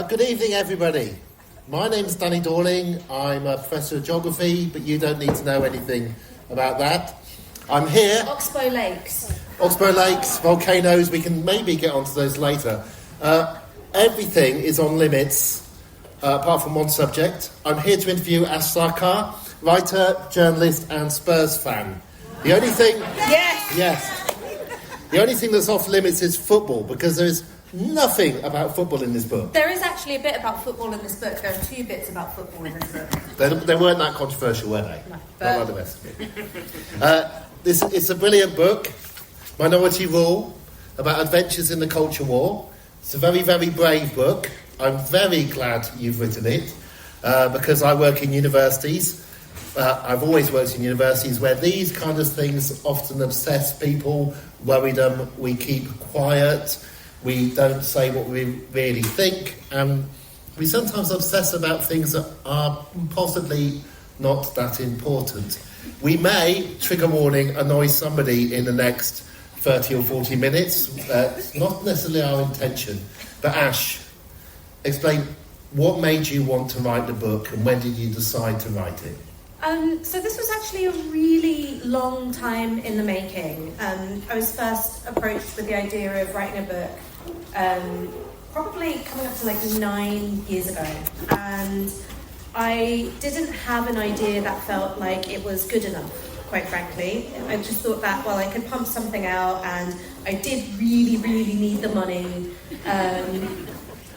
Good evening, everybody. My name's Danny Dorling. I'm a professor of geography, but you don't need to know anything about that. I'm here. Oxbow Lakes. Oxbow Lakes, volcanoes, we can maybe get onto those later. Everything is on limits, apart from one subject. I'm here to interview Ash Sarkar, writer, journalist and Spurs fan. The only thing... Yes. The only thing that's off limits is football, because there is nothing about football in this book. There is actually a bit about football in this book. There are 2 bits about football in this book. They weren't that controversial, were they? No, not like the rest of it. It's a brilliant book, Minority Rule, about adventures in the culture war. It's a very, very brave book. I'm very glad you've written it, because I work in universities. I've always worked in universities where these kind of things often obsess people, worry them, we keep quiet, we don't say what we really think, and we sometimes obsess about things that are possibly not that important. We may, trigger warning, annoy somebody in the next 30 or 40 minutes. It's not necessarily our intention. But Ash, explain, what made you want to write the book and when did you decide to write it? So this was actually a really long time in the making. I was first approached with the idea of writing a book probably coming up to like 9 years ago, and I didn't have an idea that felt like it was good enough, quite frankly. I just thought that, well, I could pump something out, and I did really, really need the money.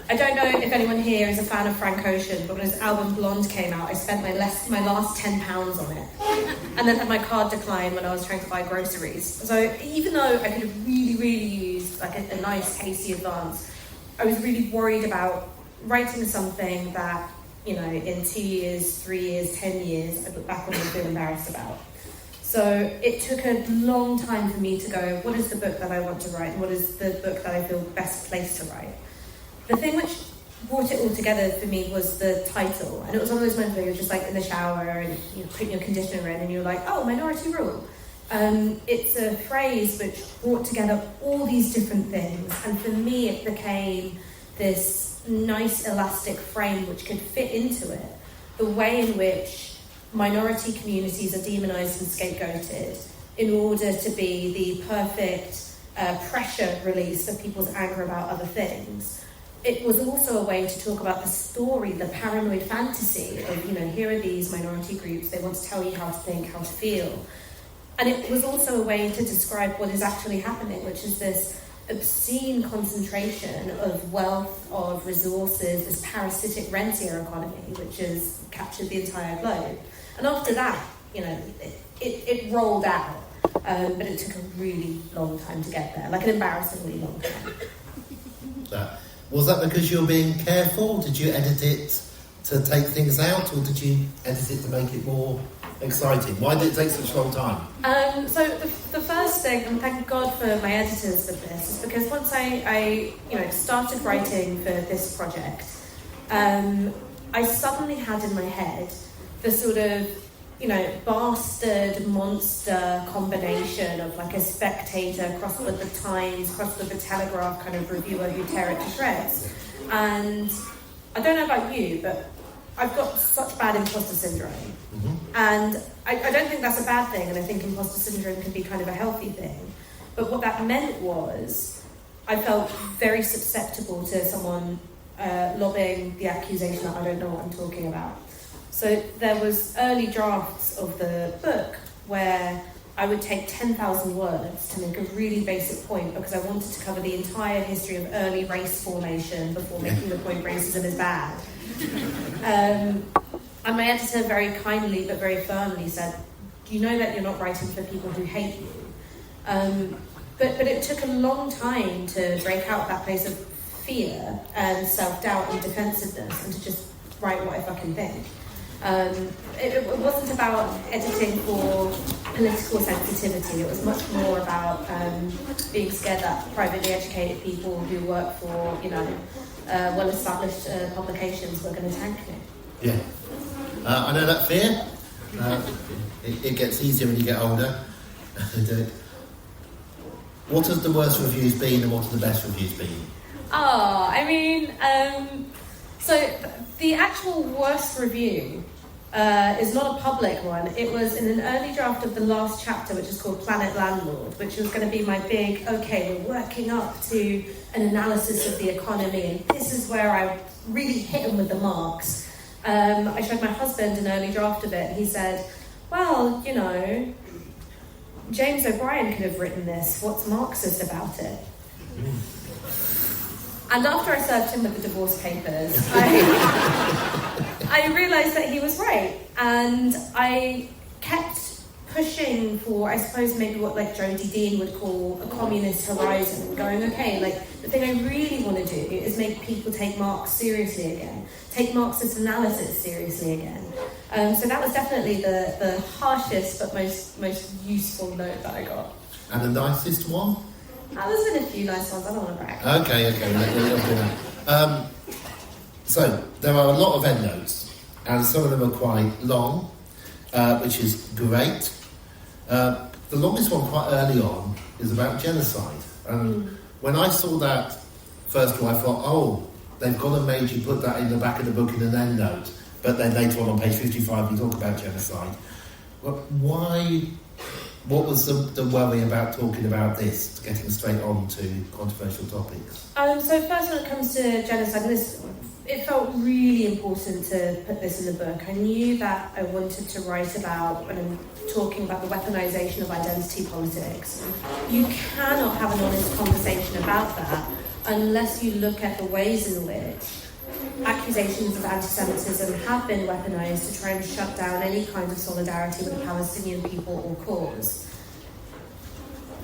I don't know if anyone here is a fan of Frank Ocean, but when his album Blonde came out, I spent my last £10 on it, and then had my card decline when I was trying to buy groceries. So even though I could have really, really used like a nice, tasty advance, I was really worried about writing something that, you know, in 2 years, 3 years, 10 years, I look back on and feel embarrassed about. So it took a long time for me to go, what is the book that I want to write? And what is the book that I feel best placed to write? The thing which brought it all together for me was the title. And it was one of those moments where you're just like in the shower and you're putting your conditioner in and you're like, oh, minority rule. It's a phrase which brought together all these different things. And for me, it became this nice elastic frame which could fit into it. The way in which minority communities are demonised and scapegoated in order to be the perfect pressure release of people's anger about other things. It was also a way to talk about the story, the paranoid fantasy of, you know, here are these minority groups, they want to tell you how to think, how to feel. And it was also a way to describe what is actually happening, which is this obscene concentration of wealth, of resources, this parasitic rentier economy, which has captured the entire globe. And after that, you know, it rolled out, but it took a really long time to get there, like an embarrassingly long time. Was that because you were being careful? Did you edit it to take things out, or did you edit it to make it more exciting? Why did it take such a long time? So the first thing, and thank God for my editors for this, is because once I started writing for this project, I suddenly had in my head the sort of, you know, bastard monster combination of like a Spectator crossed with the Times, crossed with the Telegraph kind of reviewer who tear it to shreds. And I don't know about you, but I've got such bad imposter syndrome. Mm-hmm. And I don't think that's a bad thing, and I think imposter syndrome can be kind of a healthy thing. But what that meant was I felt very susceptible to someone lobbing the accusation that I don't know what I'm talking about. So there was early drafts of the book where I would take 10,000 words to make a really basic point, because I wanted to cover the entire history of early race formation before making the point racism is bad. And my editor very kindly but very firmly said, do you know that you're not writing for people who hate you? But it took a long time to break out that place of fear and self-doubt and defensiveness and to just write what I fucking think. It wasn't about editing for political sensitivity. It was much more about being scared that privately educated people who work for, you know, well-established publications were going to tank me. Yeah, I know that fear. It gets easier when you get older. What have the worst reviews been, and what have the best reviews been? Oh, I mean, So the actual worst review is not a public one. It was in an early draft of the last chapter, which is called Planet Landlord, which was going to be my big, okay, we're working up to an analysis of the economy, and this is where I really hit them with the marks. I showed my husband an early draft of it, and he said, well, you know, James O'Brien could have written this. What's Marxist about it? And after I served him with the divorce papers, I realised that he was right. And I kept pushing for, I suppose, maybe what like Jodie Dean would call a communist horizon, and going, okay, like the thing I really want to do is make people take Marx seriously again, take Marxist analysis seriously again. So that was definitely the harshest but most useful note that I got. And the nicest one? There's been a few nice ones, I don't want to brag. Okay. So, there are a lot of endnotes, and some of them are quite long, which is great. The longest one quite early on is about genocide. When I saw that, first of all, I thought, oh, they've gone and made you put that in the back of the book in an endnote, but then later on page 55 you talk about genocide. Well, why? What was the worry about talking about this, getting straight on to controversial topics? So first, when it comes to genocide, it felt really important to put this in the book. I knew that I wanted to write about, when I'm talking about the weaponization of identity politics, you cannot have an honest conversation about that unless you look at the ways in which accusations of anti-Semitism have been weaponized to try and shut down any kind of solidarity with the Palestinian people or cause.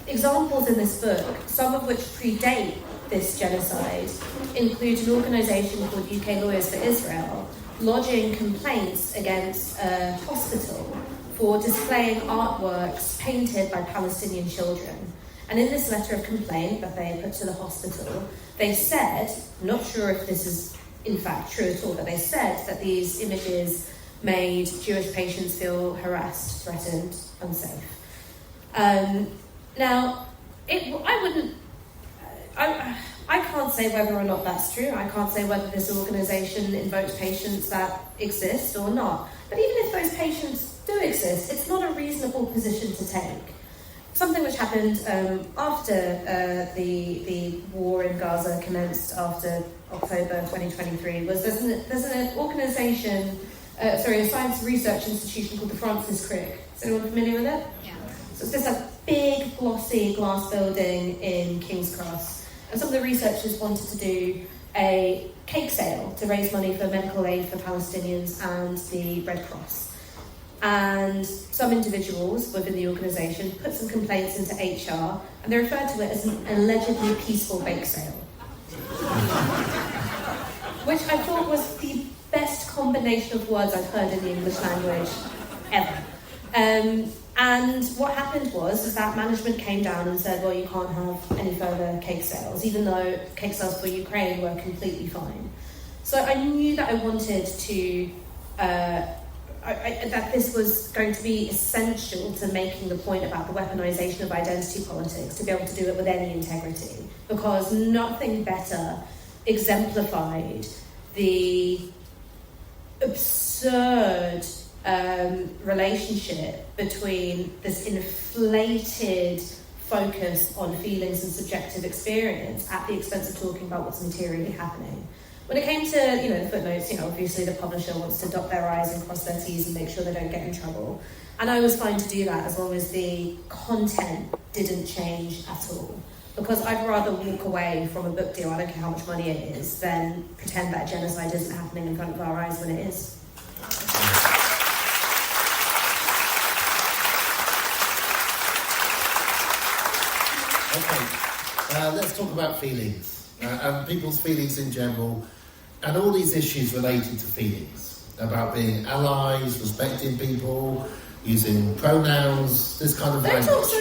Examples in this book, some of which predate this genocide, include an organisation called UK Lawyers for Israel lodging complaints against a hospital for displaying artworks painted by Palestinian children. And in this letter of complaint that they put to the hospital, they said, I'm not sure if this is in fact true at all, but they said that these images made Jewish patients feel harassed, threatened, unsafe. Now, I can't say whether or not that's true. I can't say whether this organisation invokes patients that exist or not. But even if those patients do exist, it's not a reasonable position to take. Something which happened after the war in Gaza commenced after October 2023 was there's an organisation, a science research institution called the Francis Crick. Is anyone familiar with it? Yeah. So it's this big glossy glass building in King's Cross, and some of the researchers wanted to do a cake sale to raise money for medical aid for Palestinians and the Red Cross. And some individuals within the organisation put some complaints into HR, and they referred to it as an allegedly peaceful bake sale. Which I thought was the best combination of words I've heard in the English language ever. And what happened was that management came down and said, well, you can't have any further cake sales, even though cake sales for Ukraine were completely fine. So I knew that I wanted to... that this was going to be essential to making the point about the weaponization of identity politics, to be able to do it with any integrity, because nothing better exemplified the absurd relationship between this inflated focus on feelings and subjective experience at the expense of talking about what's materially happening. When it came to, the footnotes, obviously the publisher wants to dot their I's and cross their T's and make sure they don't get in trouble. And I was fine to do that as long as the content didn't change at all. Because I'd rather walk away from a book deal, I don't care how much money it is, than pretend that genocide isn't happening in front of our eyes when it is. Okay, let's talk about feelings. And people's feelings in general, and all these issues related to feelings, about being allies, respecting people, using pronouns, this kind of Don't language. talk so,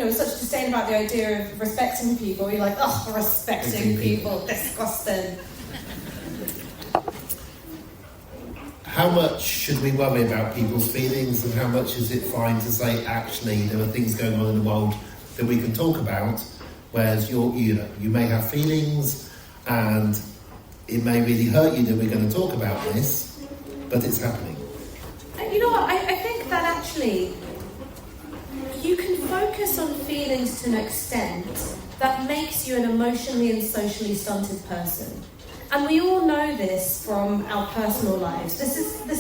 with such disdain about the idea of respecting people. You're like, oh, respecting people, disgusting. How much should we worry about people's feelings, and how much is it fine to say, actually, there are things going on in the world that we can talk about, whereas you may have feelings, and it may really hurt you that we're going to talk about this, but it's happening. You know what, I think that actually you can focus on feelings to an extent that makes you an emotionally and socially stunted person. And we all know this from our personal lives. This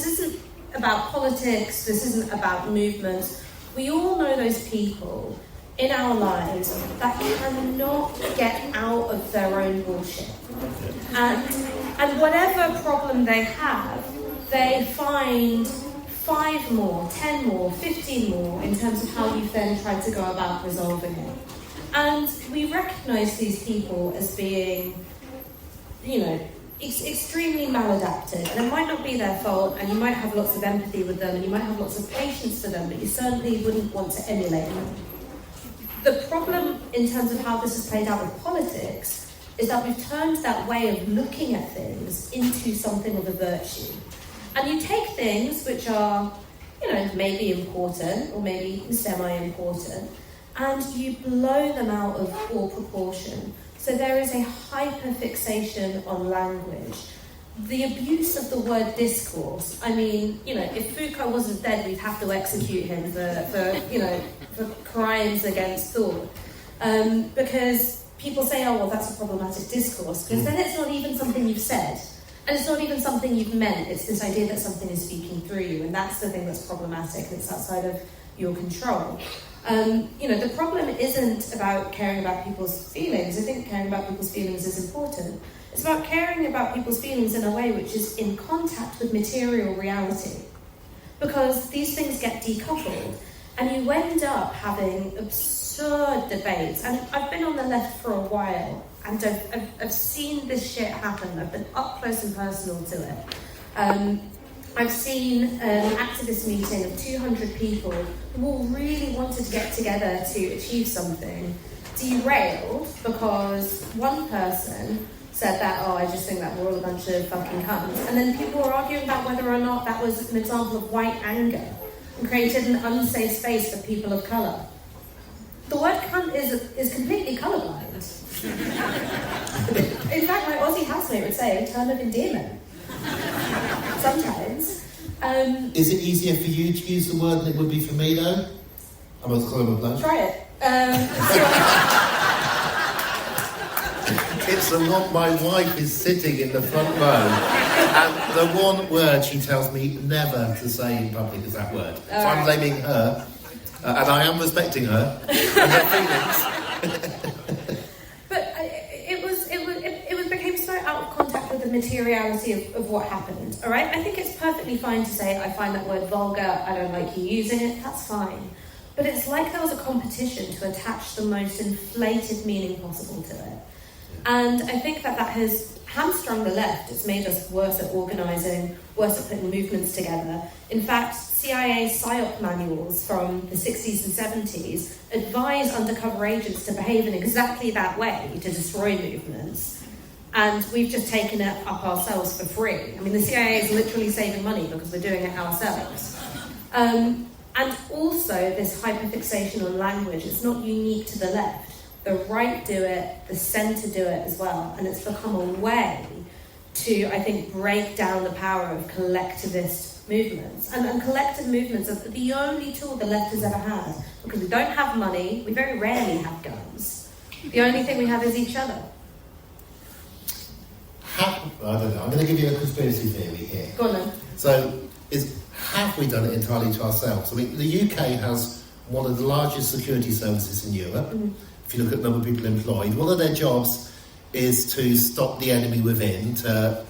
isn't about politics, this isn't about movements. We all know those people in our lives that cannot get out of their own bullshit. And whatever problem they have, they find 5 more, 10 more, 15 more in terms of how you've then tried to go about resolving it. And we recognise these people as being, extremely maladapted, and it might not be their fault, and you might have lots of empathy with them, and you might have lots of patience for them, but you certainly wouldn't want to emulate them. The problem in terms of how this has played out with politics is that we've turned that way of looking at things into something of a virtue. And you take things which are, maybe important, or maybe semi-important, and you blow them out of all proportion. So there is a hyper-fixation on language. The abuse of the word discourse, if Foucault wasn't dead, we'd have to execute him for crimes against thought. Because people say, oh, well, that's a problematic discourse, because then it's not even something you've said. And it's not even something you've meant. It's this idea that something is speaking through you, and that's the thing that's problematic. It's outside of your control. The problem isn't about caring about people's feelings. I think caring about people's feelings is important. It's about caring about people's feelings in a way which is in contact with material reality. Because these things get decoupled, and you end up having absurd debates. And I've been on the left for a while, and I've seen this shit happen. I've been up close and personal to it. I've seen an activist meeting of 200 people who all really wanted to get together to achieve something, derailed because one person said that, I just think that we're all a bunch of fucking cunts. And then people were arguing about whether or not that was an example of white anger and created an unsafe space for people of colour. The word cunt is completely colourblind. In fact, my Aussie housemate would say, term of endearment. Sometimes. Is it easier for you to use the word than it would be for me, though? I must call him a blunt. Try it. It's the one, my wife is sitting in the front row, and the one word she tells me never to say in public is that word. So I'm blaming her, and I am respecting her and her feelings. But it became so out of contact with the materiality of what happened. All right, I think it's perfectly fine to say I find that word vulgar. I don't like you using it. That's fine. But it's like there was a competition to attach the most inflated meaning possible to it. And I think that has hamstrung the left. It's made us worse at organising, worse at putting movements together. In fact, CIA PSYOP manuals from the 60s and 70s advise undercover agents to behave in exactly that way, to destroy movements. And we've just taken it up ourselves for free. I mean, the CIA is literally saving money because we're doing it ourselves. And also, this hyperfixation on language is not unique to the left. The right do it, the centre do it as well, and it's become a way to, I think, break down the power of collectivist movements. And collective movements are the only tool the left has ever had, because we don't have money, we very rarely have guns. The only thing we have is each other. I don't know, I'm going to give you a conspiracy theory here. Go on then. So, have we done it entirely to ourselves? I mean, the UK has one of the largest security services in Europe. Mm-hmm. If you look at the number of people employed, one of their jobs is to stop the enemy within, to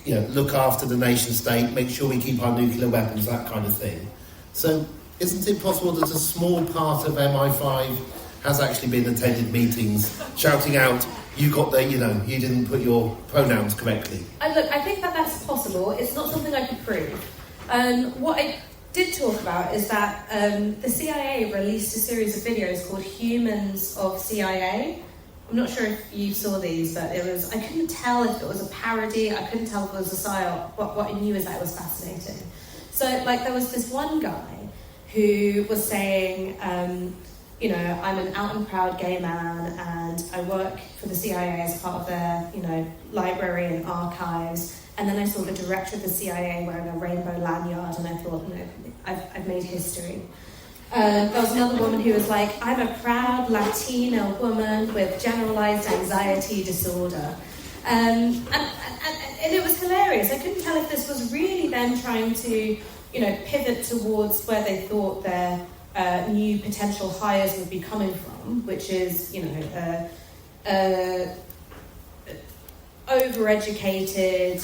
look after the nation state, make sure we keep our nuclear weapons, that kind of thing. So isn't it possible that a small part of MI5 has actually been attended meetings, shouting out, you didn't put your pronouns correctly? Look, I think that's possible. It's not something I could prove. What I did talk about is that the CIA released a series of videos called Humans of CIA. I'm not sure if you saw these, but I couldn't tell if it was a parody, I couldn't tell if it was a psyop. What I knew is that it was fascinating. So, there was this one guy who was saying, you know, I'm an out and proud gay man and I work for the CIA as part of their, you know, library and archives. And then I saw the director of the CIA wearing a rainbow lanyard and I thought, you know, I've made history. There was another woman who was like, I'm a proud Latina woman with generalized anxiety disorder. And it was hilarious. I couldn't tell if this was really them trying to, you know, pivot towards where they thought their new potential hires would be coming from, which is, you know, overeducated,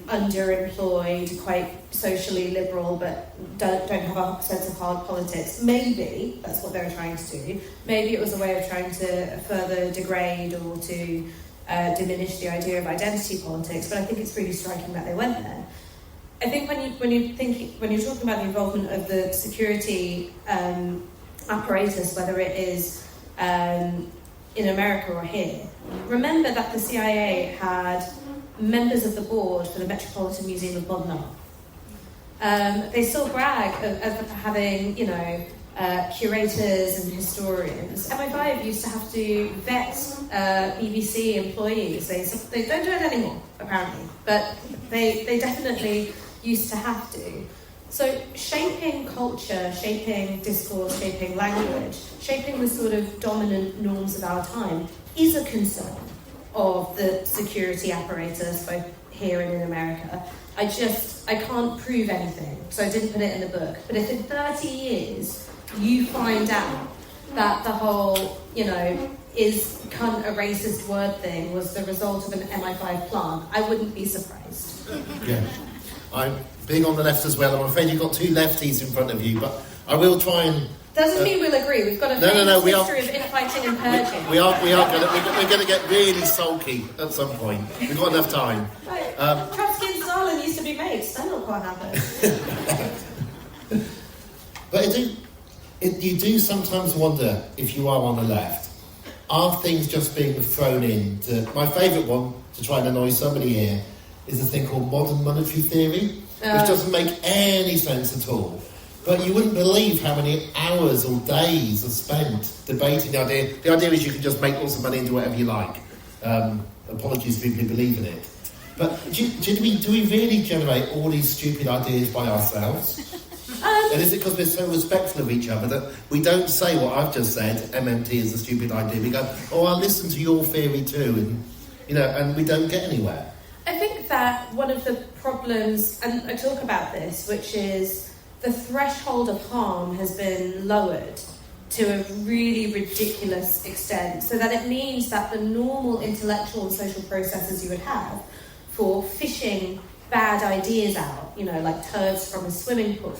underemployed, quite socially liberal, but don't have a sense of hard politics. Maybe that's what they were trying to do. Maybe it was a way of trying to further degrade or to diminish the idea of identity politics. But I think it's really striking that they went there. I think when you're talking about the involvement of the security apparatus, whether it is in America or here, remember that the CIA had members of the board for the Metropolitan Museum of Modern Art. They still brag of having, you know, curators and historians. MI5 used to have to vet BBC employees. They don't do it anymore, apparently, but they definitely used to have to. So shaping culture, shaping discourse, shaping language, shaping the sort of dominant norms of our time is a concern of the security apparatus, both here and in America. I can't prove anything, so I didn't put it in the book. But if in 30 years you find out that the whole, you know, is cunt a racist word thing was the result of an MI5 plant, I wouldn't be surprised. Yeah. I'm being on the left as well. I'm afraid you've got two lefties in front of you, but I will try and... Doesn't mean we'll agree. We've got a history of infighting and purging. We're going to get really sulky at some point. We've got enough time. Right. Trotsky and Stalin used to be mates. That's not quite happened. But you do sometimes wonder, if you are on the left, are things just being thrown in? My favourite one, to try and annoy somebody here, is a thing called modern monetary theory, which doesn't make any sense at all. But you wouldn't believe how many hours or days are spent debating the idea. The idea is you can just make lots of money and do whatever you like. Apologies to people who believe in it. But do we really generate all these stupid ideas by ourselves? And is it because we're so respectful of each other that we don't say what I've just said, MMT is a stupid idea? We go, oh, I'll listen to your theory too, and we don't get anywhere. I think that one of the problems, and I talk about this, which is the threshold of harm has been lowered to a really ridiculous extent, so that it means that the normal intellectual and social processes you would have for fishing bad ideas out, you know, like turds from a swimming pool,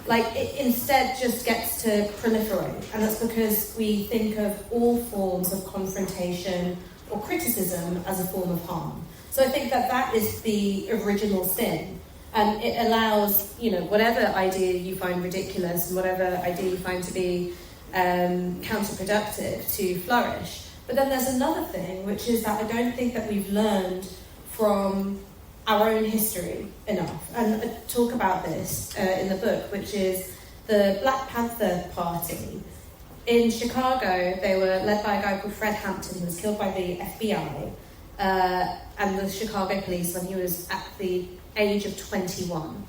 like it instead just gets to proliferate. And that's because we think of all forms of confrontation or criticism as a form of harm. So I think that is the original sin. And it allows, you know, whatever idea you find ridiculous and whatever idea you find to be counterproductive to flourish. But then there's another thing, which is that I don't think that we've learned from our own history enough. And I talk about this in the book, which is the Black Panther Party. In Chicago, they were led by a guy called Fred Hampton, who was killed by the FBI and the Chicago police when he was at the age of 21.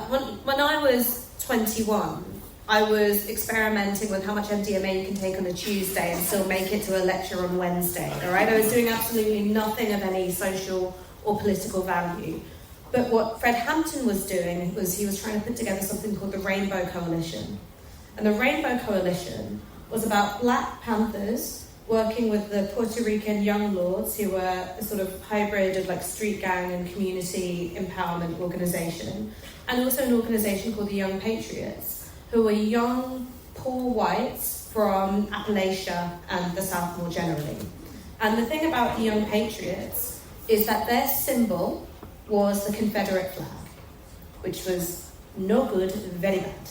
When I was 21, I was experimenting with how much MDMA you can take on a Tuesday and still make it to a lecture on Wednesday, all right? I was doing absolutely nothing of any social or political value. But what Fred Hampton was doing was he was trying to put together something called the Rainbow Coalition. And the Rainbow Coalition was about Black Panthers working with the Puerto Rican Young Lords, who were a sort of hybrid of like street gang and community empowerment organisation, and also an organisation called the Young Patriots, who were young, poor whites from Appalachia and the South more generally. And the thing about the Young Patriots is that their symbol was the Confederate flag, which was no good, very bad.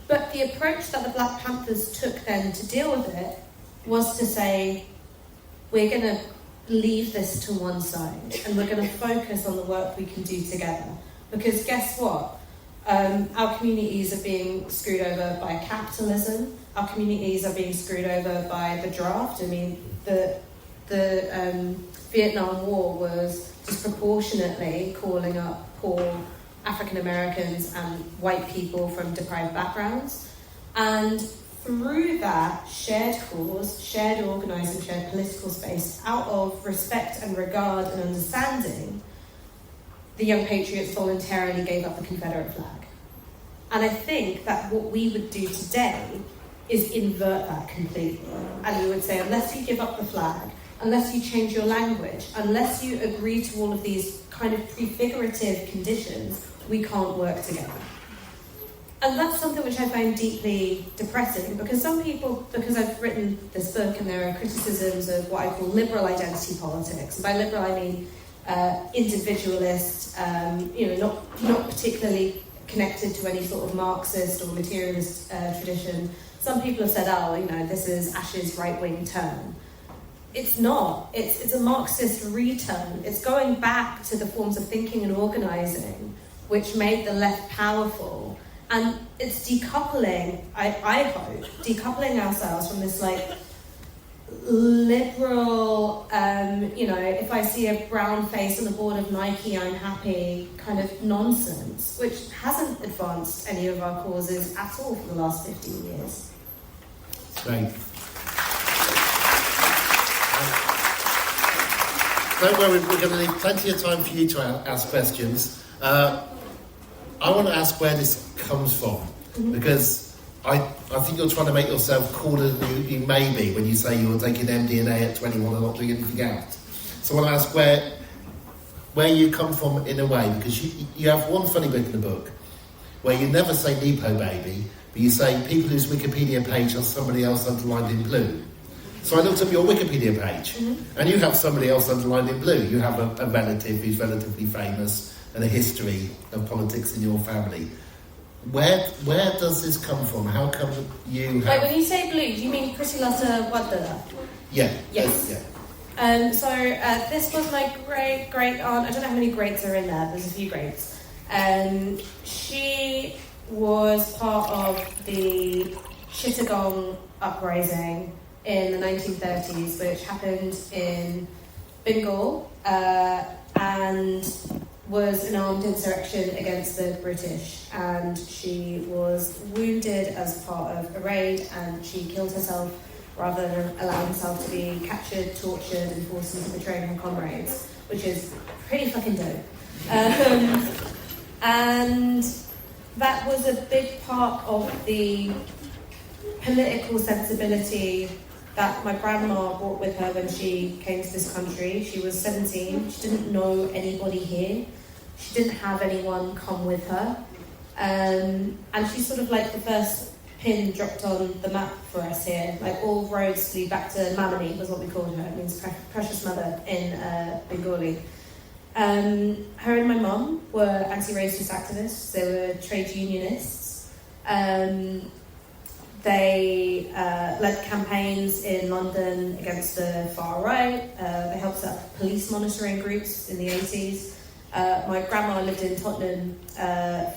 But the approach that the Black Panthers took then to deal with it was to say, we're going to leave this to one side and we're going to focus on the work we can do together. Because guess what? Our communities are being screwed over by capitalism. Our communities are being screwed over by the draft. I mean, the Vietnam War was disproportionately calling up poor African Americans and white people from deprived backgrounds. And through that shared cause, shared organising, shared political space, out of respect and regard and understanding, the Young Patriots voluntarily gave up the Confederate flag. And I think that what we would do today is invert that completely. And we would say, unless you give up the flag, unless you change your language, unless you agree to all of these kind of prefigurative conditions, we can't work together. And that's something which I find deeply depressing, because some people, because I've written this book and there are criticisms of what I call liberal identity politics. And by liberal I mean individualist, not particularly connected to any sort of Marxist or materialist tradition. Some people have said, this is Ash's right-wing turn. It's not. It's a Marxist return. It's going back to the forms of thinking and organising which made the left powerful. And it's decoupling, I hope, decoupling ourselves from this liberal, if I see a brown face on the board of Nike, I'm happy kind of nonsense, which hasn't advanced any of our causes at all for the last 15 years. Great. Don't worry, we're going to leave plenty of time for you to ask questions. I want to ask where this comes from, because I think you're trying to make yourself cooler than you may be when you say you're taking MDMA at 21 and not doing anything else. So I want to ask where you come from in a way, because you have one funny bit in the book where you never say Nepo baby, but you say people whose Wikipedia page has somebody else underlined in blue. So I looked up your Wikipedia page, and you have somebody else underlined in blue. You have a relative who's relatively famous and a history of politics in your family. Where does this come from? How come you have... When you say blue, do you mean Priscilla Wadada? Yeah. Yes. Yeah. This was my great aunt. I don't know how many greats are in there. There's a few greats. She was part of the Chittagong uprising in the 1930s, which happened in Bengal, and was an armed insurrection against the British, and she was wounded as part of a raid, and she killed herself rather than allowing herself to be captured, tortured, and forced into betraying her comrades, which is pretty fucking dope. And that was a big part of the political sensibility that my grandma brought with her when she came to this country. She was 17, she didn't know anybody here. She didn't have anyone come with her. And she's sort of like the first pin dropped on the map for us here. Like all roads lead back to Mamani was what we called her. It means precious mother in Bengali. Her and my mum were anti-racist activists. They were trade unionists. They led campaigns in London against the far right. They helped set up police monitoring groups in the 80s. My grandma lived in Tottenham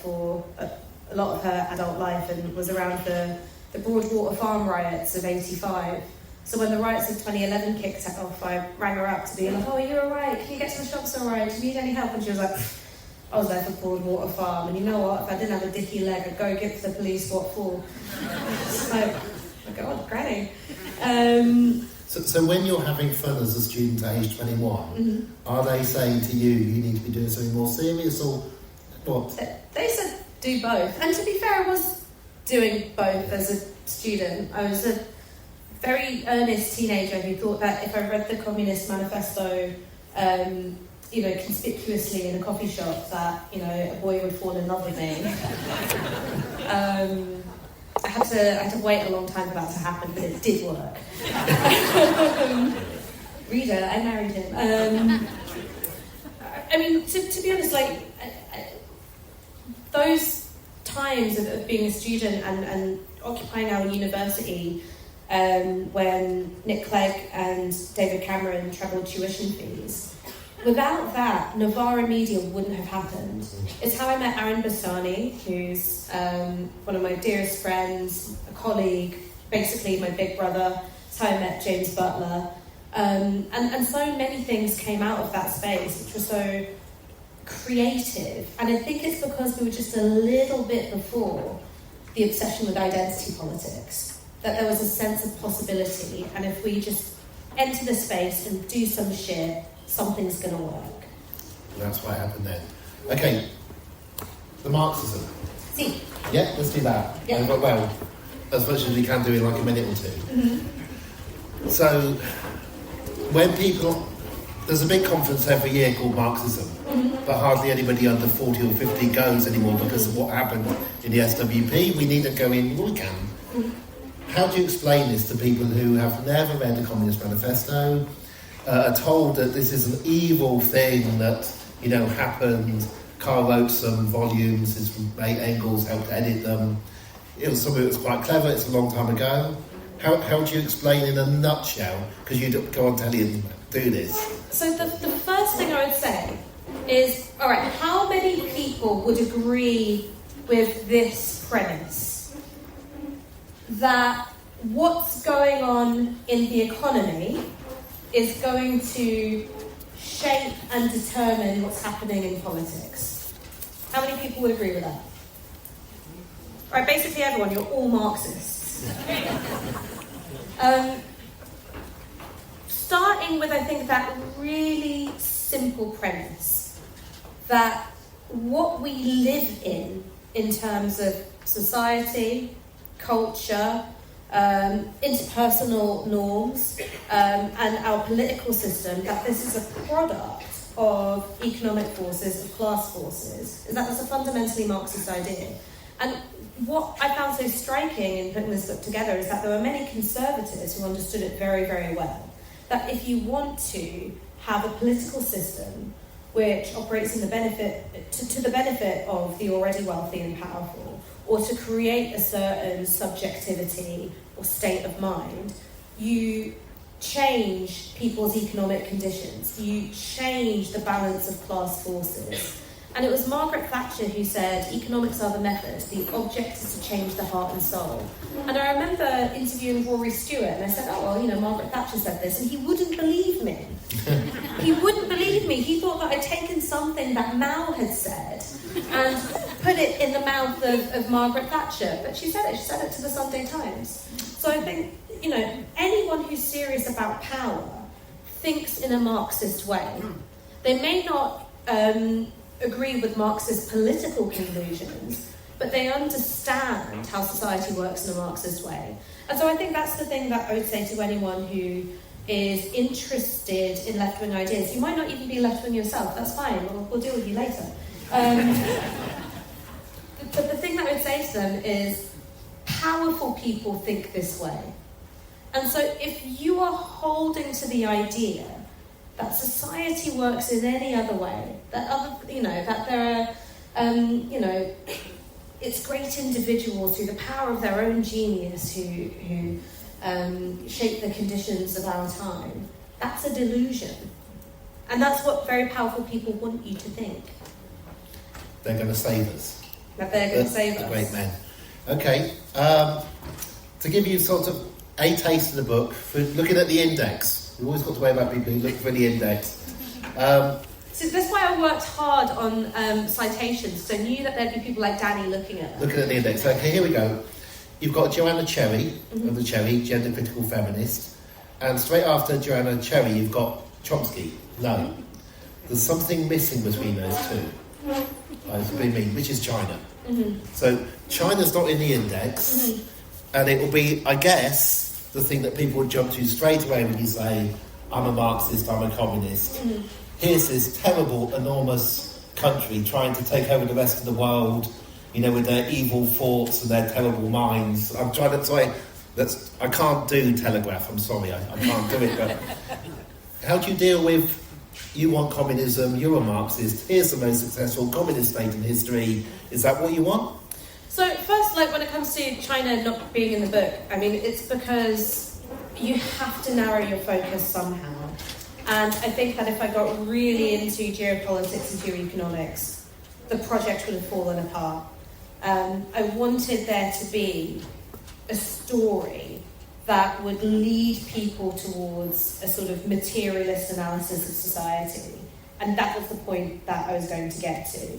for a lot of her adult life and was around the Broadwater Farm riots of 85. So when the riots of 2011 kicked off, I rang her up to be like, "Oh, are you alright? Can you get to the shops alright? Do you need any help?" And she was like, "I was there for Broadwater Farm, and you know what? If I didn't have a dicky leg, I'd go give the police what for." So, my God, granny. So when you're having fun as a student at age 21, are they saying to you, you need to be doing something more serious, or what? They said do both. And to be fair, I was doing both as a student. I was a very earnest teenager who thought that if I read the Communist Manifesto, conspicuously in a coffee shop, that, a boy would fall in love with me. I had to wait a long time for that to happen, but it did work. Reader, I married him. To be honest, those times of being a student and occupying our university, when Nick Clegg and David Cameron trebled tuition fees, without that, Novara Media wouldn't have happened. It's how I met Aaron Bastani, who's one of my dearest friends, a colleague, basically my big brother. It's how I met James Butler. And so many things came out of that space, which was so creative. And I think it's because we were just a little bit before the obsession with identity politics, that there was a sense of possibility. And if we just enter the space and do some shit, something's going to work. That's what happened then. Okay, the Marxism. See. Yeah, let's do that. Yeah. Well, as much as we can do in like a minute or two. Mm-hmm. So, when people... There's a big conference every year called Marxism, but hardly anybody under 40 or 50 goes anymore because of what happened in the SWP. We needn't go in, we can. How do you explain this to people who have never read the Communist Manifesto, are told that this is an evil thing that, happened? Karl wrote some volumes, his mate Engels helped edit them. Some of it was quite clever, it's a long time ago. How do you explain in a nutshell, because you don't go on telly and do this? So the first thing I would say is, all right, how many people would agree with this premise? That what's going on in the economy is going to shape and determine what's happening in politics. How many people would agree with that? All right, basically everyone, you're all Marxists. Starting with, I think, that really simple premise that what we live in terms of society, culture, interpersonal norms, and our political system, that this is a product of economic forces, of class forces, is that that's a fundamentally Marxist idea. And what I found so striking in putting this book together is that there were many conservatives who understood it very, very well. That if you want to have a political system which operates in the benefit to the benefit of the already wealthy and powerful, or to create a certain subjectivity or state of mind, you change people's economic conditions, you change the balance of class forces. And it was Margaret Thatcher who said, economics are the method, the object is to change the heart and soul. And I remember interviewing Rory Stewart, and I said, Margaret Thatcher said this, and he wouldn't believe me. He wouldn't believe me. He thought that I'd taken something that Mao had said and put it in the mouth of Margaret Thatcher. But she said it to the Sunday Times. So I think, anyone who's serious about power thinks in a Marxist way. They may not agree with Marxist political conclusions, but they understand how society works in a Marxist way. And so I think that's the thing that I would say to anyone who is interested in left-wing ideas. You might not even be left-wing yourself, that's fine, we'll deal with you later. But the thing that I would say to them is, powerful people think this way. And so if you are holding to the idea that society works in any other way, that that there are, it's great individuals through the power of their own genius who shape the conditions of our time. That's a delusion, and that's what very powerful people want you to think. They're going to save us. That they're going to save us. The great men. Okay, to give you sort of a taste of the book, for looking at the index. We've always got to worry about people who look for the index. So that's why I worked hard on citations, so I knew that there'd be people like Danny looking at them. Looking at the index. Okay, here we go. You've got Joanna Cherry, of the Cherry, gender critical feminist. And straight after Joanna Cherry, you've got Chomsky. No. There's something missing between those two. It's been me, which is China. So China's not in the index, and it will be, I guess, the thing that people would jump to straight away when you say, I'm a Marxist, I'm a communist. Here's this terrible, enormous country trying to take over the rest of the world, with their evil thoughts and their terrible minds. I'm trying to say, I can't do Telegraph, I'm sorry, I can't do it, but how do you deal with, you want communism, you're a Marxist, here's the most successful communist state in history, is that what you want? So first, when it comes to China not being in the book, it's because you have to narrow your focus somehow. And I think that if I got really into geopolitics and geoeconomics, the project would have fallen apart. I wanted there to be a story that would lead people towards a sort of materialist analysis of society. And that was the point that I was going to get to.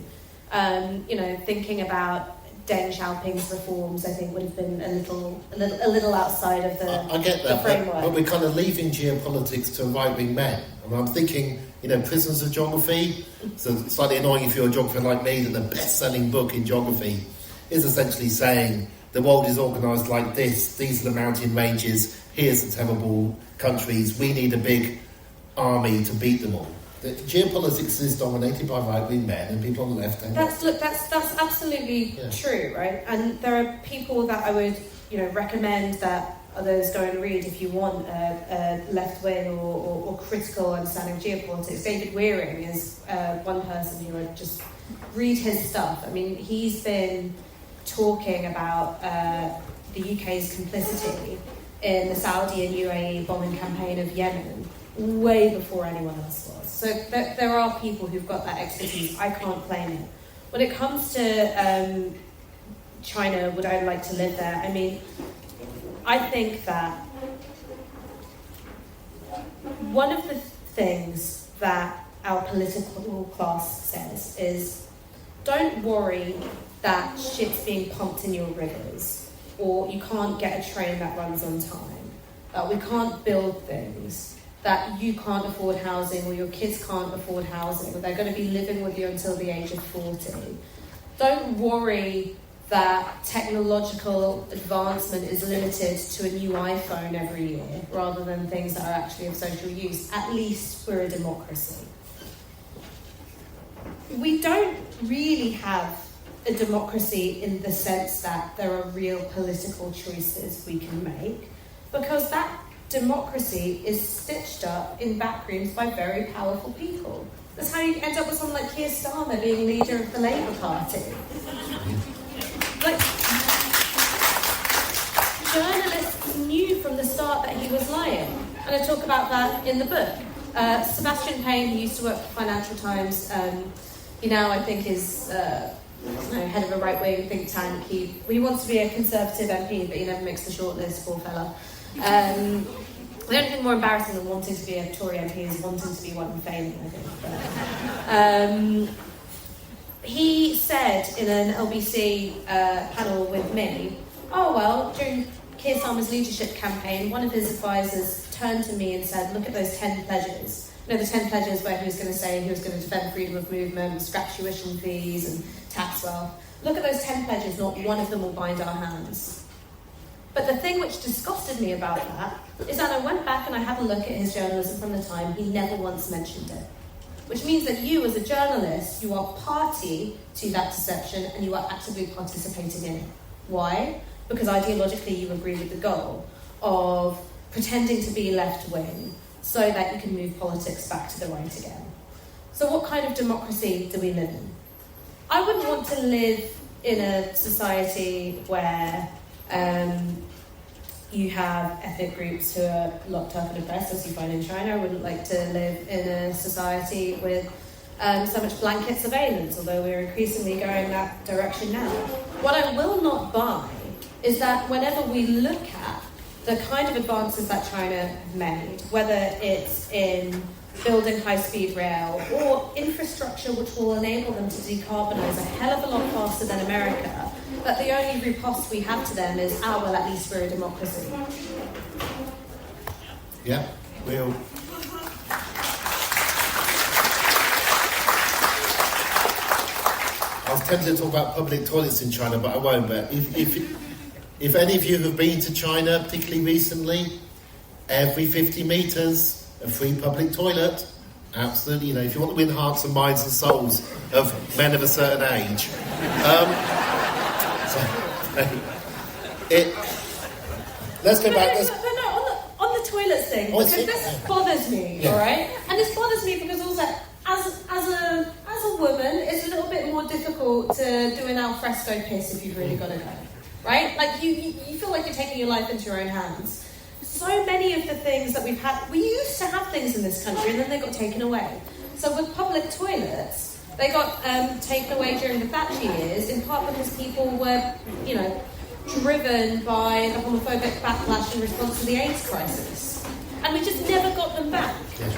Thinking about Deng Xiaoping's reforms, I think, would have been a little outside of I get that, the framework. but we're kind of leaving geopolitics to right-wing men. And I'm thinking, Prisoners of Geography, so slightly annoying if you're a geographer like me, that the best-selling book in geography is essentially saying the world is organised like this, these are the mountain ranges, here's the terrible countries, we need a big army to beat them all. The geopolitics is dominated by right-wing men and people on the left. That's absolutely true, right? And there are people that I would, recommend that others go and read if you want a left-wing or critical understanding of geopolitics. David Wearing is one person who would just read his stuff. I mean, he's been talking about the UK's complicity in the Saudi and UAE bombing campaign of Yemen way before anyone else was. So there are people who've got that expertise. I can't claim it. When it comes to China, would I like to live there? I mean, I think that one of the things that our political class says is, don't worry that shit's being pumped in your rivers, or you can't get a train that runs on time, that we can't build things, that you can't afford housing, or your kids can't afford housing, or they're going to be living with you until the age of 40. Don't worry that technological advancement is limited to a new iPhone every year, rather than things that are actually of social use. At least we're a democracy. We don't really have a democracy in the sense that there are real political choices we can make, because that democracy is stitched up in backrooms by very powerful people. That's how you end up with someone like Keir Starmer being leader of the Labour Party. Like, journalists knew from the start that he was lying, and I talk about that in the book. Sebastian Payne, who used to work for Financial Times, he now, I think, is head of a right-wing think tank. He wants to be a Conservative MP, but he never makes the shortlist, poor fella. The only thing more embarrassing than wanting to be a Tory MP is wanting to be one and failing, I think. But, he said in an LBC panel with me, during Keir Starmer's leadership campaign, one of his advisors turned to me and said, look at those 10 pledges. The 10 pledges where he was going to say he was going to defend freedom of movement, scrap tuition fees and tax wealth. Look at those 10 pledges, not one of them will bind our hands. But the thing which disgusted me about that is that I went back and I had a look at his journalism from the time. He never once mentioned it. Which means that you, as a journalist, you are party to that deception and you are actively participating in it. Why? Because ideologically you agree with the goal of pretending to be left-wing so that you can move politics back to the right again. So what kind of democracy do we live in? I wouldn't want to live in a society where you have ethnic groups who are locked up and oppressed, as you find in China. I wouldn't like to live in a society with so much blanket surveillance, although we're increasingly going that direction now. What I will not buy is that whenever we look at the kind of advances that China have made, whether it's in building high-speed rail or infrastructure which will enable them to decarbonise a hell of a lot faster than America, that the only riposte we have to them is, well, at least we're a democracy. Yeah, we'll... I was tempted to talk about public toilets in China, but I won't. But if any of you have been to China, particularly recently, every 50 metres, a free public toilet. Absolutely, if you want to win hearts and minds and souls of men of a certain age. Let's go back. On the toilets thing, because this bothers me, all right? And this bothers me because also, as a woman, it's a little bit more difficult to do an alfresco piss if you've really got to go, right? Like you feel like you're taking your life into your own hands. so many of the things that we've had, we used to have things in this country and then they got taken away. So with public toilets, they got taken away during the Thatcher years, in part because people were, driven by the homophobic backlash in response to the AIDS crisis. And we just never got them back. Yeah.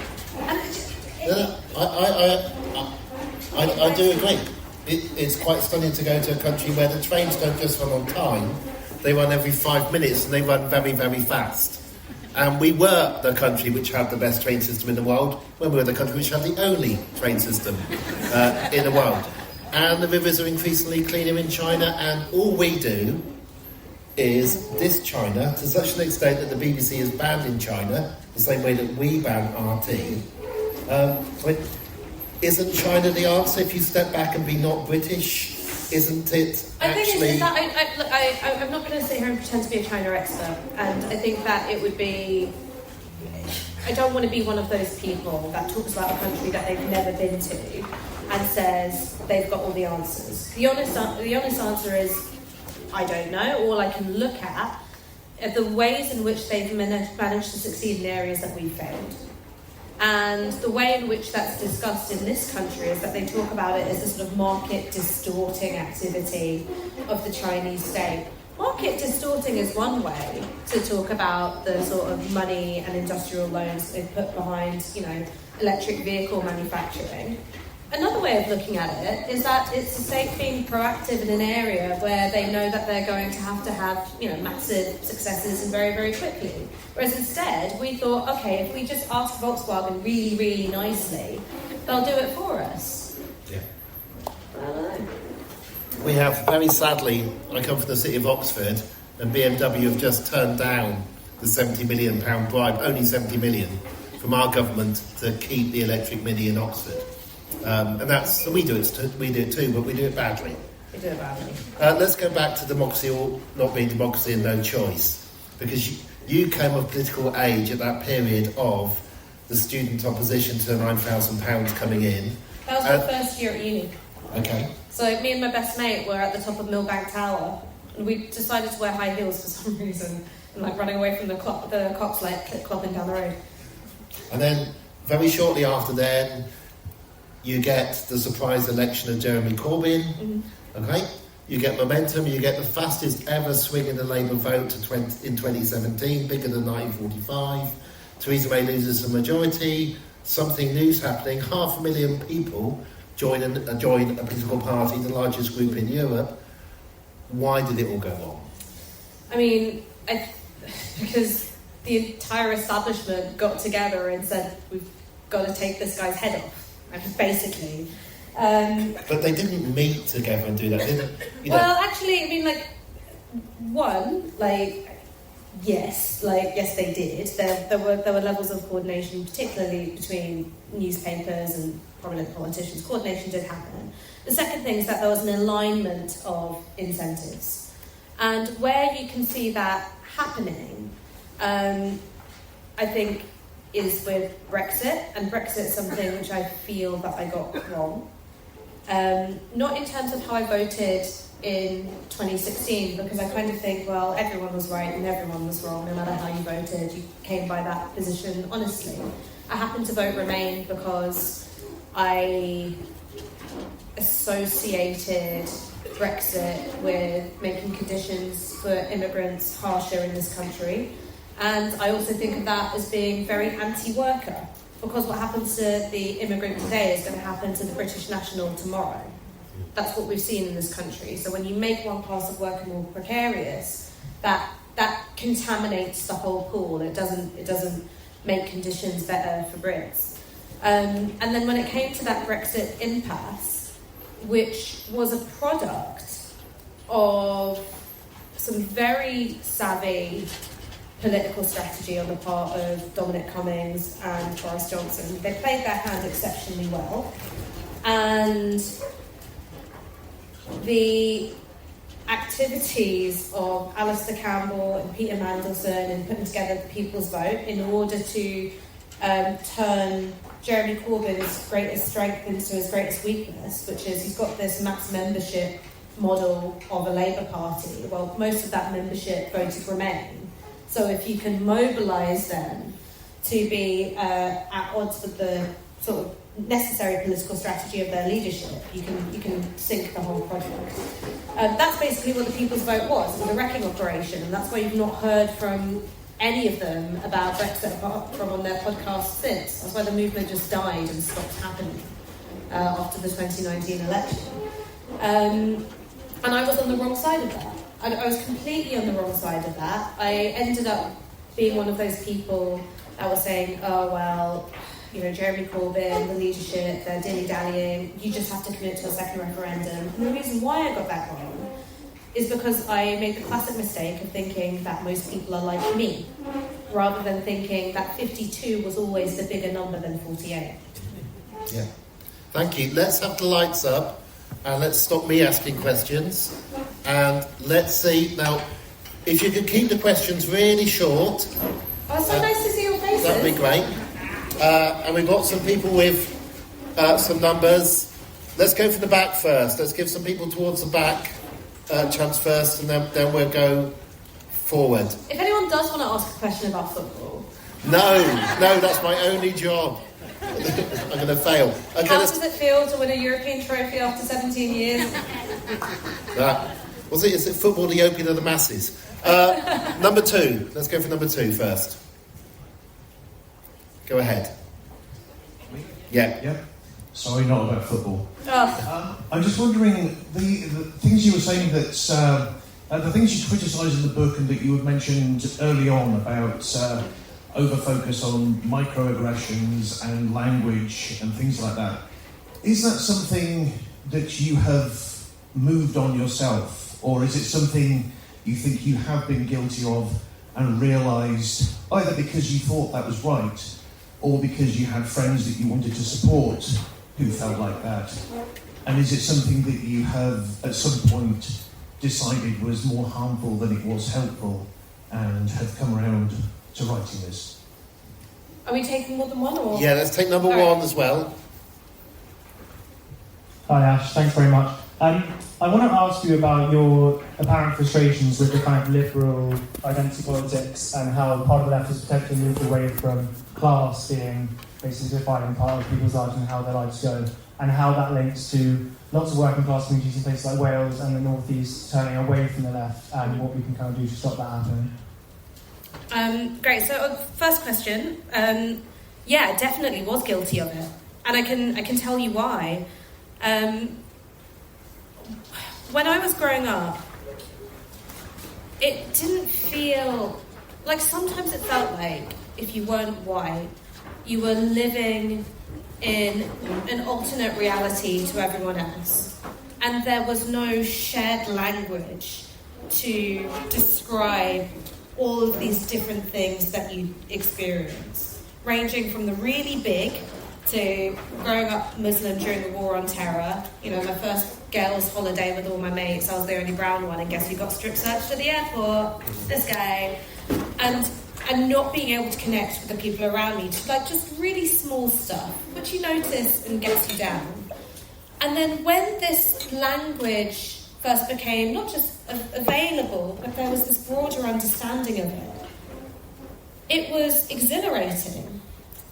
And I do agree. It's quite stunning to go to a country where the trains don't just run on time, they run every 5 minutes and they run very, very fast. And we were the country which had the best train system in the world when we were the country which had the only train system in the world. And the rivers are increasingly cleaner in China, and all we do is diss China to such an extent that the BBC is banned in China, the same way that we ban RT. Isn't China the answer if you step back and be not British? Isn't it actually... I'm not going to sit here and pretend to be a China expert, and I think that it would be... I don't want to be one of those people that talks about a country that they've never been to and says they've got all the answers. The honest answer is, I don't know. All I can look at are the ways in which they've managed to succeed in areas that we failed. And the way in which that's discussed in this country is that they talk about it as a sort of market distorting activity of the Chinese state. Market distorting is one way to talk about the sort of money and industrial loans they've put behind, electric vehicle manufacturing. Another way of looking at it is that it's the state being proactive in an area where they know that they're going to have, massive successes and very, very quickly. Whereas instead, we thought, okay, if we just ask Volkswagen really, really nicely, they'll do it for us. Yeah. I don't know. We have, very sadly, I come from the city of Oxford, and BMW have just turned down the £70 million bribe, only 70 million, from our government to keep the electric Mini in Oxford. And we do it too, but we do it badly. We do it badly. Let's go back to democracy or not being democracy and no choice, because you came of political age at that period of the student opposition to the £9,000 coming in. That was my first year at uni. Okay. So me and my best mate were at the top of Millbank Tower, and we decided to wear high heels for some reason, and running away from the cops clip-clopping down the road. And then very shortly after then, you get the surprise election of Jeremy Corbyn. Mm-hmm. Okay, you get momentum. You get the fastest ever swing in the Labour vote in 2017, bigger than 1945. Theresa May loses the majority. Something new's happening. 500,000 people join a political party, the largest group in Europe. Why did it all go wrong? I mean, because the entire establishment got together and said, we've got to take this guy's head off. Basically. But they didn't meet together and do that, did they? Well, actually, I mean, yes, they did. There were levels of coordination, particularly between newspapers and prominent politicians. Coordination did happen. The second thing is that there was an alignment of incentives. And where you can see that happening, I think, is with Brexit, and Brexit is something which I feel that I got wrong. Not in terms of how I voted in 2016, because I kind of think, well, everyone was right and everyone was wrong, no matter how you voted, you came by that position honestly. I happened to vote Remain because I associated Brexit with making conditions for immigrants harsher in this country. And I also think of that as being very anti-worker, because what happens to the immigrant today is going to happen to the British national tomorrow. That's what we've seen in this country. So when you make one class of worker more precarious, that contaminates the whole pool. It doesn't make conditions better for Brits. And then when it came to that Brexit impasse, which was a product of some very savvy political strategy on the part of Dominic Cummings and Boris Johnson. They played their hand exceptionally well. And the activities of Alistair Campbell and Peter Mandelson in putting together the People's Vote in order to turn Jeremy Corbyn's greatest strength into his greatest weakness, which is he's got this mass membership model of a Labour Party. Well, most of that membership voted Remain. So if you can mobilise them to be at odds with the sort of necessary political strategy of their leadership, you can sink the whole project. That's basically what the People's Vote was. It was a wrecking operation, and that's why you've not heard from any of them about Brexit apart from on their podcast since. That's why the movement just died and stopped happening after the 2019 election. And I was on the wrong side of that. I was completely on the wrong side of that. I ended up being one of those people that was saying, oh, well, you know, Jeremy Corbyn, the leadership, they're dilly-dallying, you just have to commit to a second referendum. And the reason why I got that wrong is because I made the classic mistake of thinking that most people are like me, rather than thinking that 52 was always the bigger number than 48. Yeah. Thank you. Let's have the lights up, and let's stop me asking questions. And let's see, now, if you could keep the questions really short. Oh, it's so nice to see your faces. That'd be great. And we've got some people with some numbers. Let's go from the back first. Let's give some people towards the back chance first, and then we'll go forward. If anyone does want to ask a question about football... No, that's my only job. I'm going to fail. Okay, how does it feel to win a European trophy after 17 years? Is it football the opium of the masses? Number 2. Let's go for number 2 first. Go ahead. Yeah. Sorry, not about football. Oh. I'm just wondering, the things you were saying that, the things you criticise in the book and that you had mentioned early on about over-focus on microaggressions and language and things like that, is that something that you have moved on yourself, or is it something you think you have been guilty of and realised either because you thought that was right or because you had friends that you wanted to support who felt like that? And is it something that you have at some point decided was more harmful than it was helpful and have come around to writing this? Are we taking more than one, or...? Yeah, let's take number 1 as well. Hi Ash, thanks very much. I want to ask you about your apparent frustrations with the kind of liberal identity politics and how part of the left has potentially moved away from class being basically defining part of people's lives and how their lives go, and how that links to lots of working class communities in places like Wales and the North East turning away from the left, and what we can kind of do to stop that happening. Great. So, first question. Yeah, definitely was guilty of it, and I can tell you why. When I was growing up, it didn't feel like, sometimes it felt like if you weren't white, you were living in an alternate reality to everyone else, and there was no shared language to describe all of these different things that you experience, ranging from the really big to growing up Muslim during the War on Terror. You know, my first girls' holiday with all my mates, I was the only brown one, and guess who got strip searched at the airport? This guy. And not being able to connect with the people around me, to like just really small stuff, which you notice and gets you down. And then when this language first became not just available, but there was this broader understanding of it, it was exhilarating.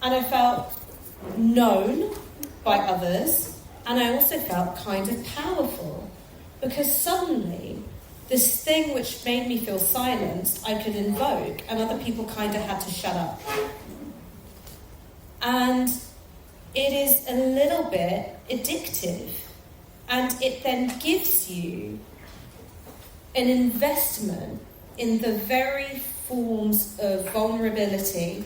And I felt known by others, and I also felt kind of powerful, because suddenly this thing which made me feel silenced I could invoke, and other people kind of had to shut up. And it is a little bit addictive, and it then gives you an investment in the very forms of vulnerability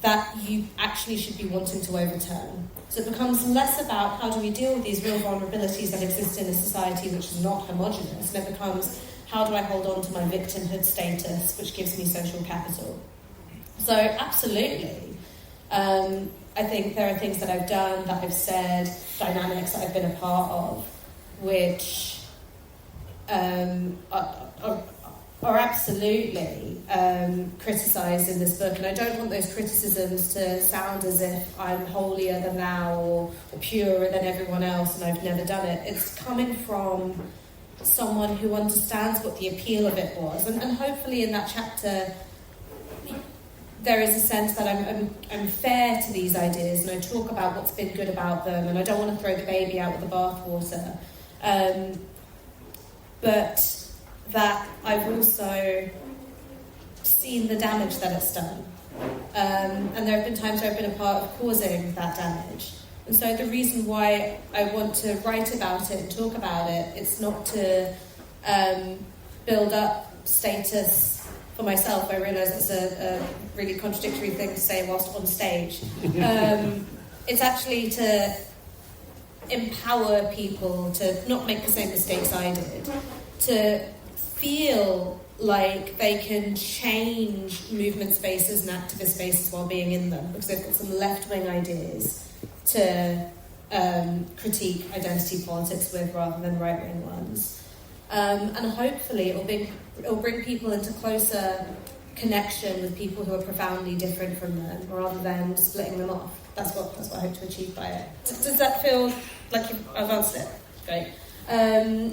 that you actually should be wanting to overturn. So it becomes less about how do we deal with these real vulnerabilities that exist in a society which is not homogenous, and it becomes how do I hold on to my victimhood status, which gives me social capital. So absolutely, I think there are things that I've done, that I've said, dynamics that I've been a part of, which are absolutely criticised in this book, and I don't want those criticisms to sound as if I'm holier than thou or purer than everyone else and I've never done it. It's coming from someone who understands what the appeal of it was. And hopefully in that chapter, there is a sense that I'm fair to these ideas, and I talk about what's been good about them, and I don't want to throw the baby out with the bathwater. But that I've also seen the damage that it's done. And there have been times where I've been a part of causing that damage. And so the reason why I want to write about it and talk about it, it's not to build up status for myself. I realise it's a really contradictory thing to say whilst on stage. It's actually to empower people to not make the same mistakes I did, to feel like they can change movement spaces and activist spaces while being in them, because they've got some left-wing ideas to critique identity politics with rather than right-wing ones. And hopefully it'll bring people into closer connection with people who are profoundly different from them, rather than splitting them off. That's what I hope to achieve by it. Does that feel like I've answered it? Great.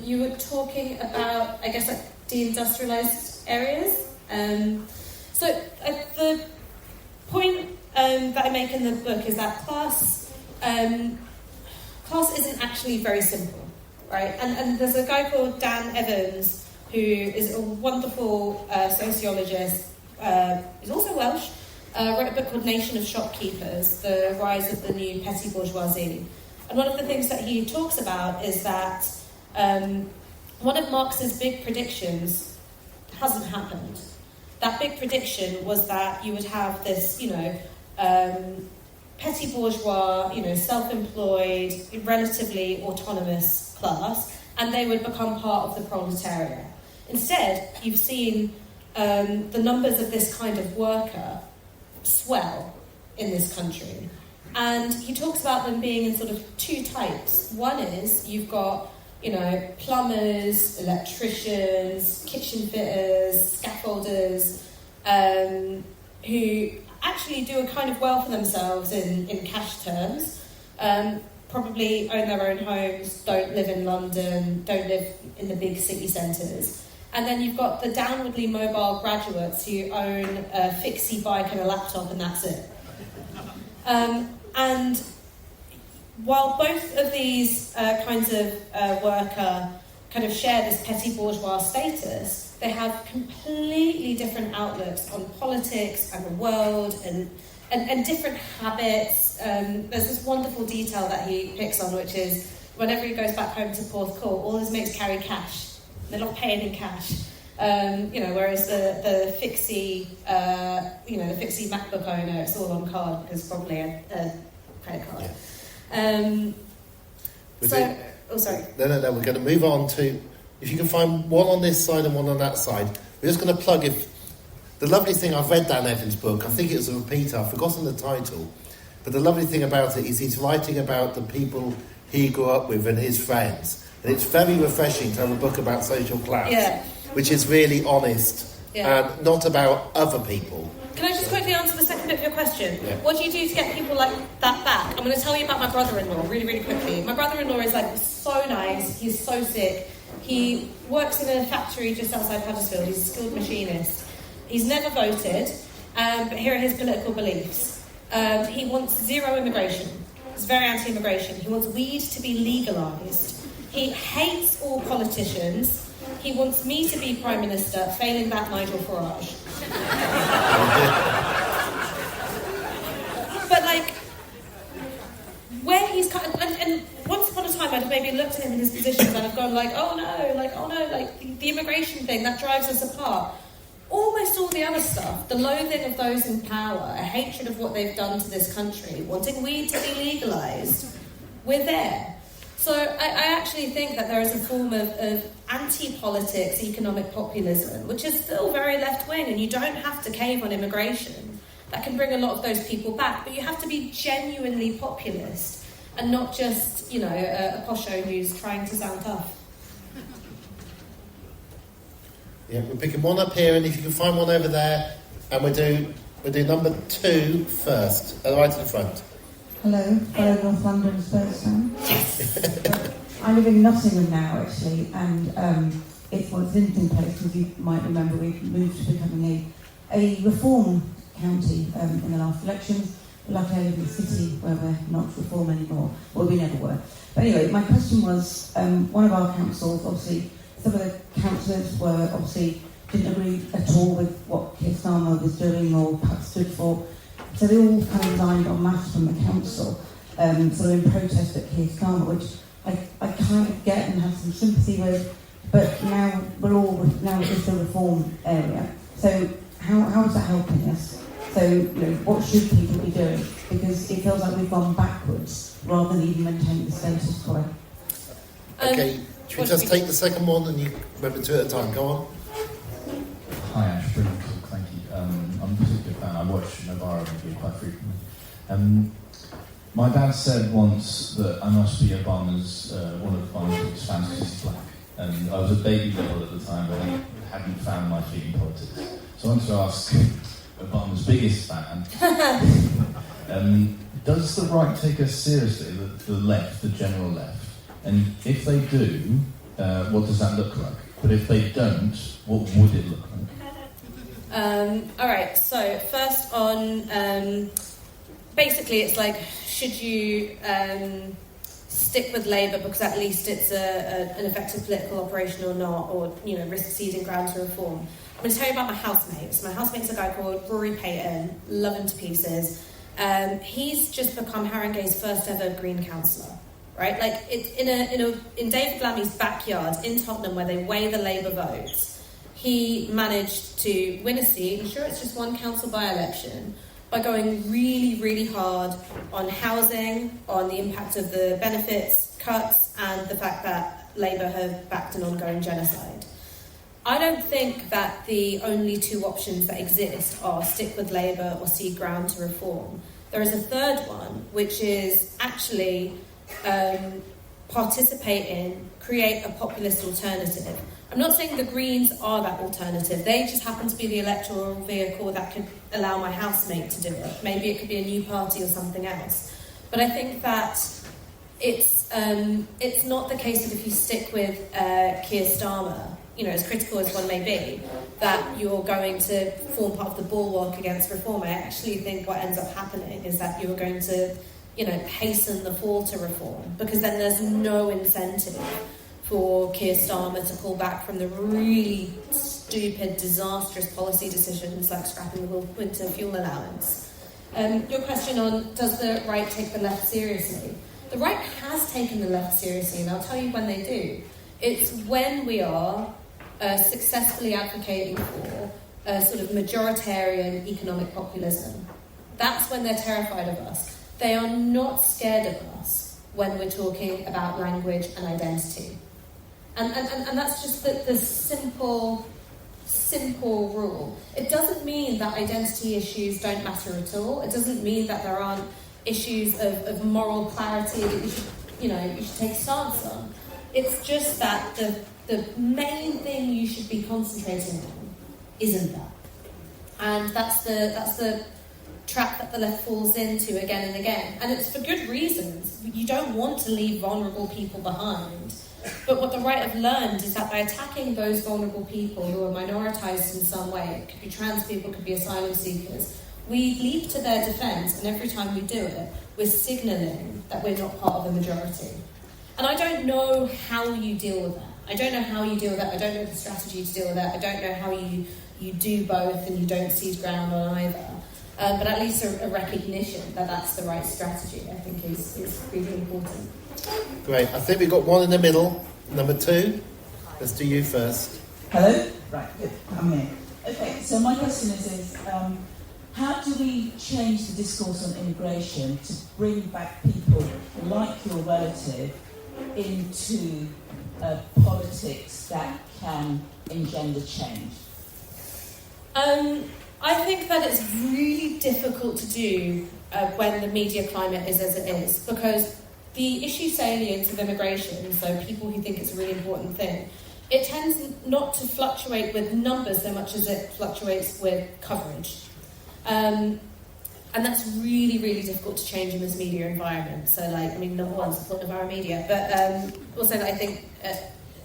You were talking about, I guess, like deindustrialized areas. So the point that I make in the book is that class isn't actually very simple, right? And there's a guy called Dan Evans, who is a wonderful sociologist. He's also Welsh. Wrote a book called Nation of Shopkeepers, The Rise of the New Petty Bourgeoisie. And one of the things that he talks about is that one of Marx's big predictions hasn't happened. That big prediction was that you would have this, petty bourgeois, self-employed, relatively autonomous class, and they would become part of the proletariat. Instead, you've seen the numbers of this kind of worker swell in this country. And he talks about them being in sort of two types. One is you've got, plumbers, electricians, kitchen fitters, scaffolders, who actually do a kind of well for themselves in cash terms, probably own their own homes, don't live in London, don't live in the big city centres. And then you've got the downwardly mobile graduates who own a fixie bike and a laptop, and that's it. And while both of these kinds of worker kind of share this petty bourgeois status, they have completely different outlooks on politics and the world and different habits. There's this wonderful detail that he picks on, which is whenever he goes back home to Porth Court, all his mates carry cash. They're not paying in cash. Whereas the fixie, the fixie MacBook owner, it's all on card because probably a credit card. Yeah. Sorry. No, we're going to move on to, if you can find one on this side and one on that side. We're just going to plug, the lovely thing, I've read Dan Evans' book, I think it was a repeater, I've forgotten the title, but the lovely thing about it is he's writing about the people he grew up with and his friends. And it's very refreshing to have a book about social class, which is really honest and not about other people. Can I just quickly answer the second bit of your question? Yeah. What do you do to get people like that back? I'm going to tell you about my brother-in-law really, really quickly. My brother-in-law is so nice. He's so sick. He works in a factory just outside Huddersfield. He's a skilled machinist. He's never voted, but here are his political beliefs. He wants zero immigration. He's very anti-immigration. He wants weed to be legalised. He hates all politicians. He wants me to be Prime Minister, failing that Nigel Farage. But where he's kind of, and once upon a time I'd have maybe looked at him in his positions and I've gone the immigration thing, that drives us apart. Almost all the other stuff, the loathing of those in power, a hatred of what they've done to this country, wanting weed to be legalised, we're there. So I actually think that there is a form of anti-politics economic populism, which is still very left-wing, and you don't have to cave on immigration. That can bring a lot of those people back, but you have to be genuinely populist and not just, a posho who's trying to sound tough. Yeah, we're picking one up here, and if you can find one over there, and we'll do number 2 first, right at the front. Hello, North London's first time. I live in Nottingham now, actually, and it's an interesting place, because you might remember we moved to becoming a reform county in the last elections. Luckily, I live in a city where we're not reform anymore, well, we never were. But anyway, my question was, one of our councils, obviously, some of the councillors were obviously didn't agree at all with what Keir Starmer was doing or perhaps stood for. So they all kind of resigned en masse from the council, sort of in protest at Keir Starmer, which I kind of get and have some sympathy with. But now it's a reform area. So how is that helping us? So, what should people be doing? Because it feels like we've gone backwards rather than even maintaining the status quo. Okay, should we just take the second one and you remember two at a time? Go on. Hi Ash, brilliant talk, thank you. I'm a particular fan, I watch Novara review quite frequently. My dad said once that I must be Obama's, one of Obama's fans because he's black. And I was a baby level at the time, but I hadn't found my feet in politics. So I wanted to ask Obama's biggest fan, does the right take us seriously, the left, the general left? And if they do, what does that look like? But if they don't, what would it look like? Alright, so first on, basically it's like, should you stick with Labour because at least it's an effective political operation or not, or risk ceding ground to reform? I'm going to tell you about my housemates. My housemate's a guy called Rory Payton, love him to pieces. He's just become Haringey's first ever Green councillor, right? Like it's in David Lammy's backyard in Tottenham, where they weigh the Labour votes. He managed to win a seat. I'm sure it's just one council by-election, by going really, really hard on housing, on the impact of the benefits cuts, and the fact that Labour have backed an ongoing genocide. I don't think that the only two options that exist are stick with Labour or cede ground to reform. There is a third one, which is actually participate in, create a populist alternative. I'm not saying the Greens are that alternative. They just happen to be the electoral vehicle that could allow my housemate to do it. Maybe it could be a new party or something else. But I think that it's not the case that if you stick with Keir Starmer, as critical as one may be, that you're going to form part of the bulwark against reform. I actually think what ends up happening is that you're going to, hasten the fall to reform, because then there's no incentive for Keir Starmer to pull back from the really stupid, disastrous policy decisions like scrapping the winter fuel allowance. Your question on does the right take the left seriously? The right has taken the left seriously, and I'll tell you when they do. It's when we are successfully advocating for sort of majoritarian economic populism. That's when they're terrified of us. They are not scared of us when we're talking about language and identity. And that's just the simple rule. It doesn't mean that identity issues don't matter at all. It doesn't mean that there aren't issues of moral clarity that you should take a stance on. It's just that the main thing you should be concentrating on isn't that. And that's the trap that the left falls into again and again. And it's for good reasons. You don't want to leave vulnerable people behind. But what the right have learned is that by attacking those vulnerable people who are minoritized in some way, it could be trans people, it could be asylum seekers, we leap to their defence, and every time we do it, we're signalling that we're not part of the majority. And I don't know how you deal with that. I don't know how you deal with that. I don't know the strategy to deal with that. I don't know how you do both and you don't cede ground on either. But at least a recognition that that's the right strategy, I think, is really important. Great. I think we've got one in the middle. Number 2. Let's do you first. Hello? Right, good. I'm here. Okay, so my question is how do we change the discourse on immigration to bring back people like your relative into politics that can engender change? I think that it's really difficult to do when the media climate is as it is, because the issue salience of immigration, so people who think it's a really important thing, it tends not to fluctuate with numbers so much as it fluctuates with coverage. And And that's really, really difficult to change in this media environment. So, like, I mean, number one, support of our media, but also I think,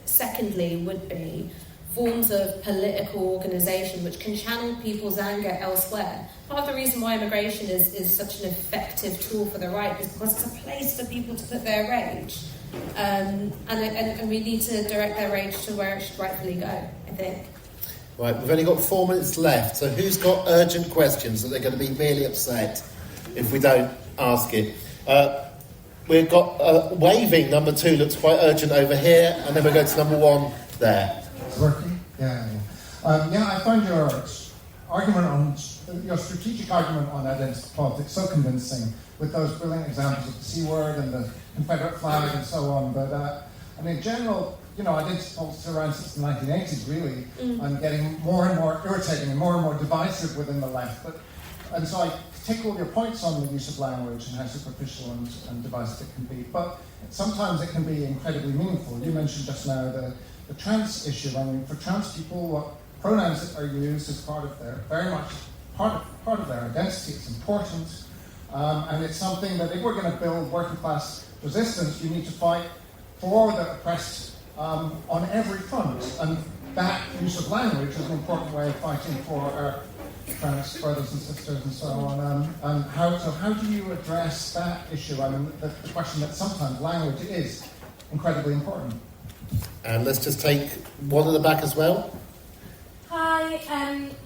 secondly, would be forms of political organisation which can channel people's anger elsewhere. Part of the reason why immigration is such an effective tool for the right is because it's a place for people to put their rage. And we need to direct their rage to where it should rightfully go, I think. Right, we've only got 4 minutes left, so who's got urgent questions that they're going to be really upset if we don't ask it? We've got waving, number 2, looks quite urgent over here, and then we'll go to number 1 there. It's working? Yeah. I find your argument on, your strategic argument on identity politics so convincing, with those brilliant examples of the C word and the Confederate flag and so on, but in general, identity politics around since the 1980s, really, and getting more and more irritating and more divisive within the left. And so I take all your points on the use of language and how superficial and divisive it can be, but sometimes it can be incredibly meaningful. You mentioned just now the trans issue. I mean, for trans people, what pronouns that are used is part of their, very much part of their identity. It's important, and it's something that if we're going to build working class resistance, you need to fight for the oppressed on every front, and that use of language is an important way of fighting for our trans brothers and sisters and so on. And how do you address that issue? I mean, the question that sometimes language is incredibly important. And let's just take one at the back as well. Hi,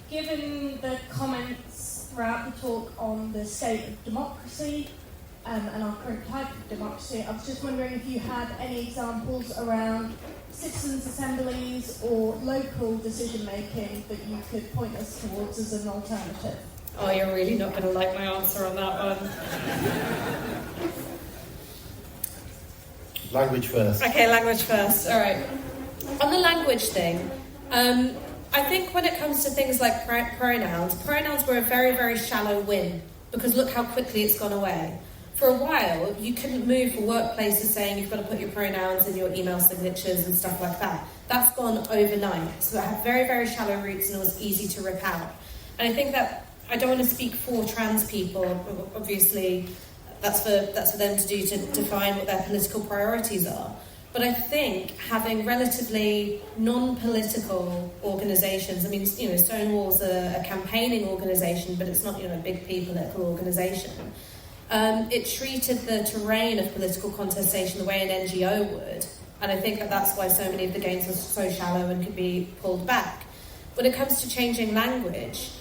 given the comments throughout the talk on the state of democracy and our current type of democracy, I was just wondering if you had any examples around citizens' assemblies or local decision-making that you could point us towards as an alternative. Oh, you're really not going to like my answer on that one. Language first. Okay, language first. All right. On the language thing, I think when it comes to things like pronouns were a very, very shallow win, because look how quickly it's gone away. For a while, you couldn't move for workplaces saying you've got to put your pronouns in your email signatures and stuff like that. That's gone overnight. So it had very, very shallow roots and it was easy to rip out. And I think that, I don't want to speak for trans people, obviously that's for them to do, to define what their political priorities are. But I think having relatively non-political organisations, I mean, Stonewall's a campaigning organisation, but it's not, a big P political organisation. It treated the terrain of political contestation the way an NGO would, and I think that's why so many of the gains were so shallow and could be pulled back. When it comes to changing language,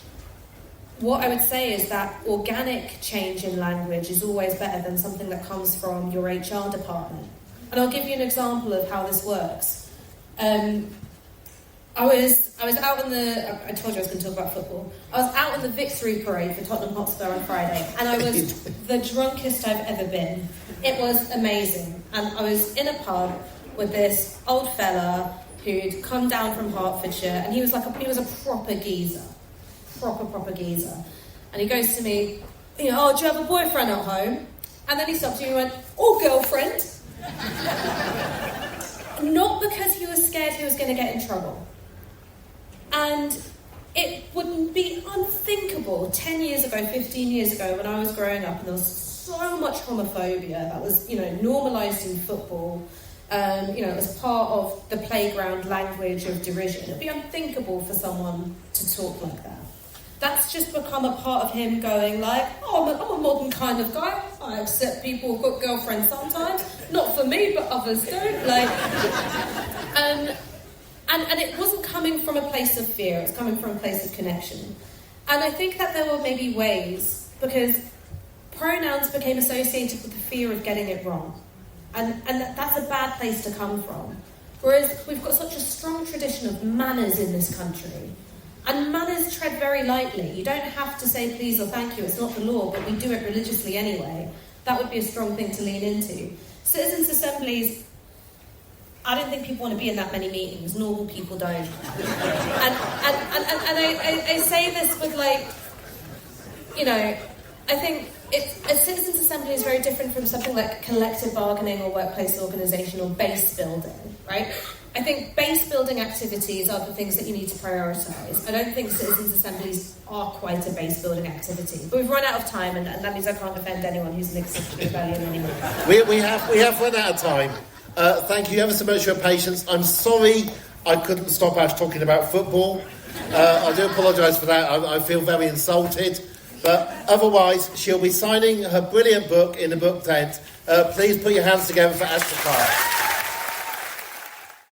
what I would say is that organic change in language is always better than something that comes from your HR department. And I'll give you an example of how this works. I was out I told you I was going to talk about football. I was out in the victory parade for Tottenham Hotspur on Friday, and I was the drunkest I've ever been. It was amazing. And I was in a pub with this old fella who'd come down from Hertfordshire, and he was a proper geezer. Proper geezer. And he goes to me, oh, do you have a boyfriend at home? And then he stopped me and went, oh, girlfriend. Not because he was scared he was going to get in trouble. And it would be unthinkable 10 years ago, 15 years ago, when I was growing up, and there was so much homophobia that was, normalised in football. It was part of the playground language of derision. It'd be unthinkable for someone to talk like that. That's just become a part of him going like, oh, I'm a modern kind of guy. I accept people who've got girlfriends sometimes. Not for me, but others don't. And it wasn't coming from a place of fear. It was coming from a place of connection. And I think that there were maybe ways, because pronouns became associated with the fear of getting it wrong. And that's a bad place to come from. Whereas we've got such a strong tradition of manners in this country. And manners tread very lightly. You don't have to say please or thank you. It's not the law, but we do it religiously anyway. That would be a strong thing to lean into. Citizens' assemblies, I don't think people want to be in that many meetings. Normal people don't. And I say this with I think a citizens' assembly is very different from something like collective bargaining or workplace organisation or base building, right? I think base-building activities are the things that you need to prioritise. I don't think citizens' assemblies are quite a base-building activity. But we've run out of time, and that means I can't defend anyone who's an exception to rebellion anymore. We have run out of time. Thank you ever so much for your patience. I'm sorry I couldn't stop Ash talking about football. I do apologise for that. I feel very insulted. But otherwise, she'll be signing her brilliant book in the book tent. Please put your hands together for Ash Sarkar.